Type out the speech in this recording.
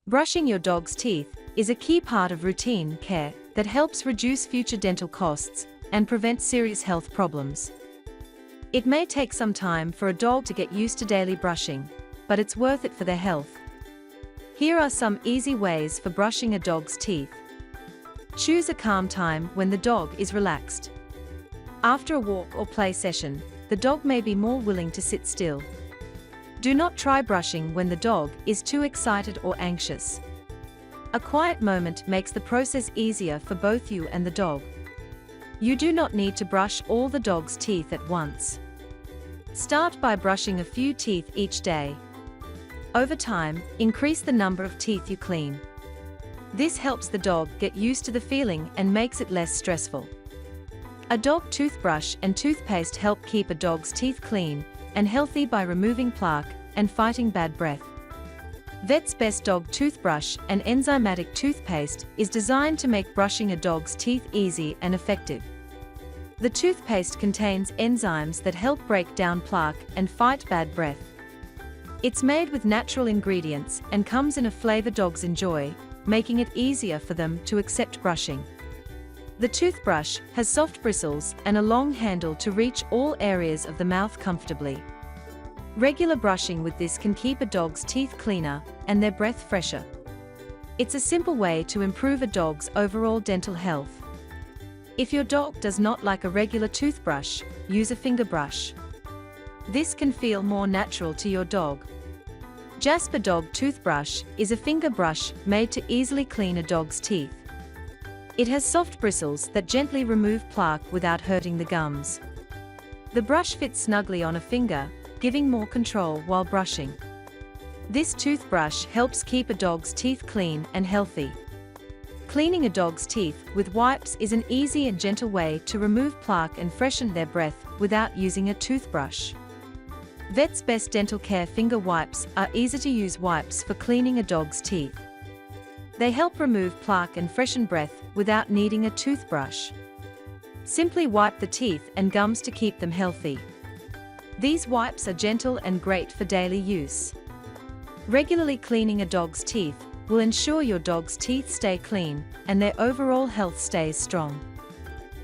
Brushing your dog's teeth is a key part of routine care that helps reduce future dental costs and prevent serious health problems. It may take some time for a dog to get used to daily brushing, but it's worth it for their health. Here are some easy ways for brushing a dog's teeth. Choose a calm time when the dog is relaxed. After a walk or play session, the dog may be more willing to sit still. Do not try brushing when the dog is too excited or anxious. A quiet moment makes the process easier for both you and the dog. You do not need to brush all the dog's teeth at once. Start by brushing a few teeth each day. Over time, increase the number of teeth you clean. This helps the dog get used to the feeling and makes it less stressful. A dog toothbrush and toothpaste help keep a dog's teeth clean and healthy by removing plaque and fighting bad breath. Vet's Best Dog Toothbrush and enzymatic toothpaste is designed to make brushing a dog's teeth easy and effective. The toothpaste contains enzymes that help break down plaque and fight bad breath. It's made with natural ingredients and comes in a flavor dogs enjoy, making it easier for them to accept brushing. The toothbrush has soft bristles and a long handle to reach all areas of the mouth comfortably. Regular brushing with this can keep a dog's teeth cleaner and their breath fresher. It's a simple way to improve a dog's overall dental health. If your dog does not like a regular toothbrush, use a finger brush. This can feel more natural to your dog. Jasper Dog Toothbrush is a finger brush made to easily clean a dog's teeth. It has soft bristles that gently remove plaque without hurting the gums. The brush fits snugly on a finger, giving more control while brushing. This toothbrush helps keep a dog's teeth clean and healthy. Cleaning a dog's teeth with wipes is an easy and gentle way to remove plaque and freshen their breath without using a toothbrush. Vet's Best Dental Care Finger Wipes are easy-to-use wipes for cleaning a dog's teeth. They help remove plaque and freshen breath without needing a toothbrush. Simply wipe the teeth and gums to keep them healthy. These wipes are gentle and great for daily use. Regularly cleaning a dog's teeth will ensure your dog's teeth stay clean and their overall health stays strong.